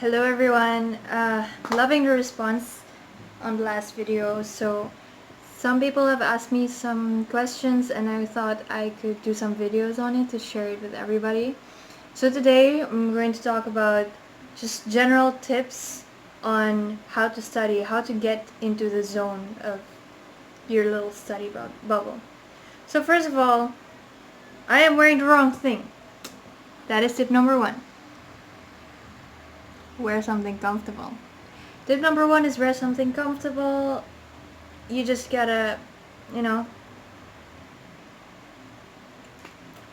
Hello everyone. Loving the response on the last video. So some people have asked me some questions and I thought I could do some videos on it to share it with everybody. So today I'm going to talk about just general tips on how to study, how to get into the zone of your little study bubble. So first of all, I am wearing the wrong thing. That is tip number one. Wear something comfortable. Tip number one is wear something comfortable. You just gotta, you know,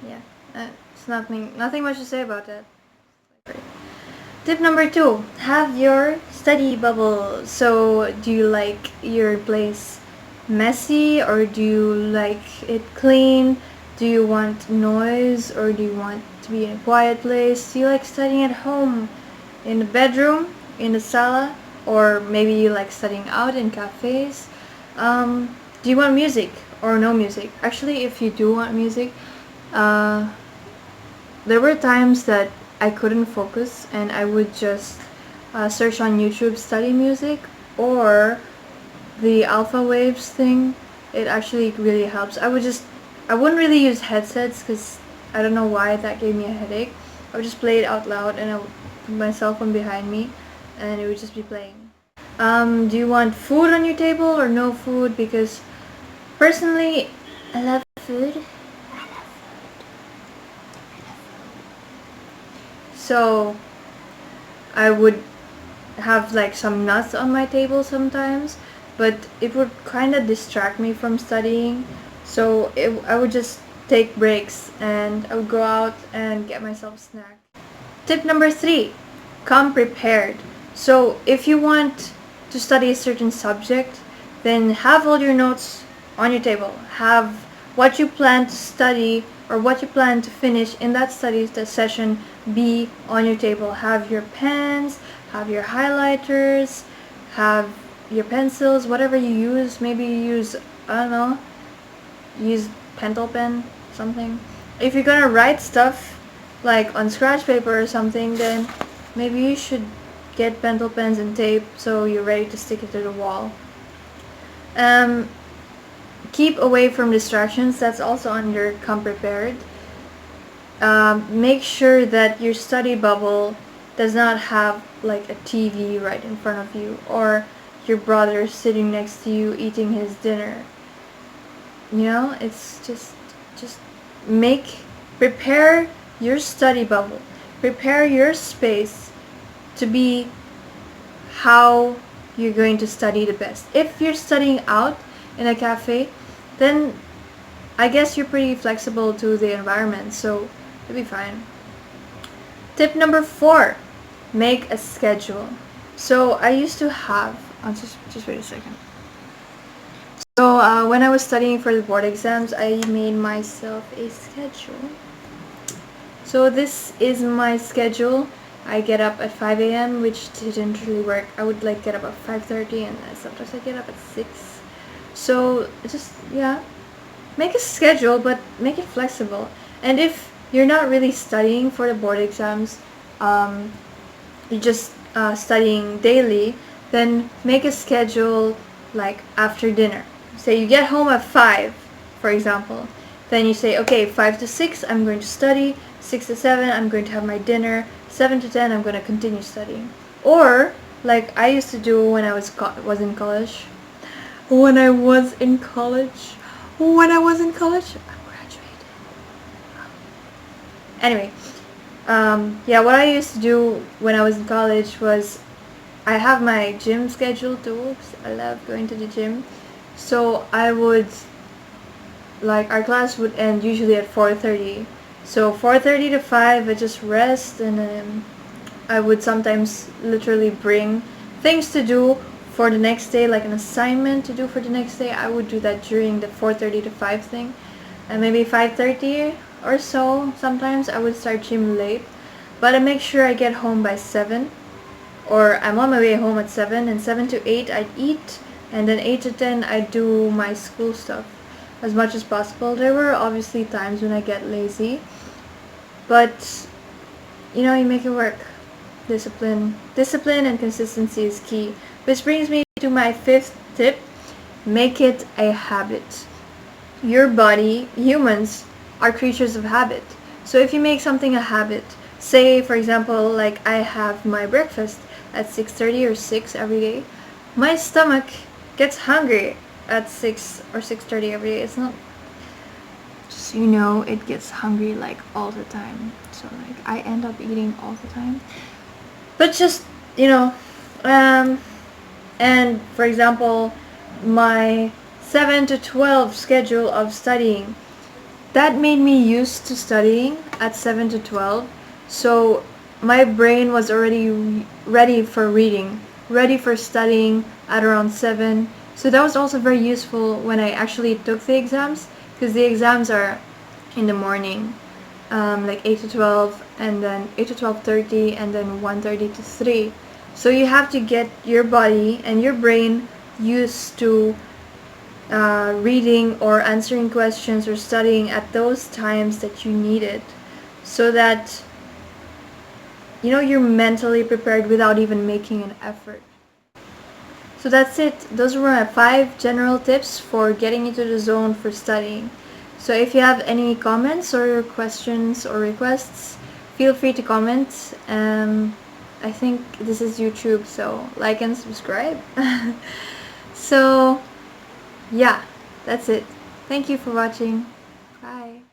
yeah, it's nothing much to say about that. Tip number two, have your study bubble. So do you like your place messy or do you like it clean? Do you want noise or do you want to be in a quiet place? Do you like studying at home, in the bedroom, in the sala, or maybe you like studying out in cafes? Do you want music or no music? Actually, if you do want music, uh, there were times that I couldn't focus and I would just search on YouTube study music or the alpha waves thing. It actually really helps. I wouldn't really use headsets because I don't know why that gave me a headache. I would just play it out loud and I would put my cell phone behind me and it would just be playing. Do you want food on your table or no food? Because personally, I love food. So I would have like some nuts on my table sometimes, but it would kind of distract me from studying. So I would just take breaks and I would go out and get myself a snack. Tip number three, come prepared. So if you want to study a certain subject, then have all your notes on your table. Have what you plan to study or what you plan to finish in that session be on your table. Have your pens, have your highlighters, have your pencils, whatever you use. Maybe you use, I don't know, use pentel pen, something. If you're gonna write stuff like on scratch paper or something, then maybe you should get pentel pens and tape so you're ready to stick it to the wall. Keep away from distractions. That's also under come prepared. Make sure that your study bubble does not have like a TV right in front of you or your brother sitting next to you eating his dinner. You know, it's just prepare your study bubble. Prepare your space to be how you're going to study the best. If you're studying out in a cafe, then I guess you're pretty flexible to the environment, so it'll be fine. Tip number four, make a schedule. So I used to have, just wait a second. So when I was studying for the board exams, I made myself a schedule. So this is my schedule. I get up at 5 a.m. which didn't really work. I would like get up at 5:30 and sometimes I get up at 6. So just, yeah, make a schedule but make it flexible. And if you're not really studying for the board exams, you're just studying daily, then make a schedule like after dinner. Say you get home at 5, for example. Then you say, okay, 5 to 6 I'm going to study, 6 to 7 I'm going to have my dinner, 7 to 10 I'm going to continue studying. Or like I used to do when I was in college. When I was in college, I'm graduated. Anyway, yeah, what I used to do when I was in college was I have my gym schedule too. I love going to the gym. So I would, like, our class would end usually at 4:30. So 4:30 to 5 I just rest, and then I would sometimes literally bring things to do for the next day, like an assignment to do for the next day. I would do that during the 4:30 to 5 thing. And maybe 5:30 or so, sometimes I would start gym late. But I make sure I get home by 7. Or I'm on my way home at 7, and 7 to 8 I'd eat. And then 8 to 10 I do my school stuff as much as possible. There were obviously times when I get lazy, but you know, you make it work. Discipline and consistency is key. Which brings me to my fifth tip: make it a habit. Your body, humans, are creatures of habit. So if you make something a habit, say for example, like I have my breakfast at 6:30 or 6 every day, my stomach gets hungry at 6 or 6:30 every day. It's not, just so you know, it gets hungry like all the time. So like I end up eating all the time. But just, you know, and for example, my 7 to 12 schedule of studying, that made me used to studying at 7 to 12. So my brain was already ready for reading, ready for studying at around 7. So that was also very useful when I actually took the exams, because the exams are in the morning, like 8 to 12, and then 8 to 12:30, and then 1:30 to 3. So you have to get your body and your brain used to reading or answering questions or studying at those times that you need it, so that you know you're mentally prepared without even making an effort. So that's it. Those were my 5 general tips for getting into the zone for studying. So if you have any comments or questions or requests, feel free to comment. I think this is YouTube, so like and subscribe. So yeah, that's it. Thank you for watching. Bye.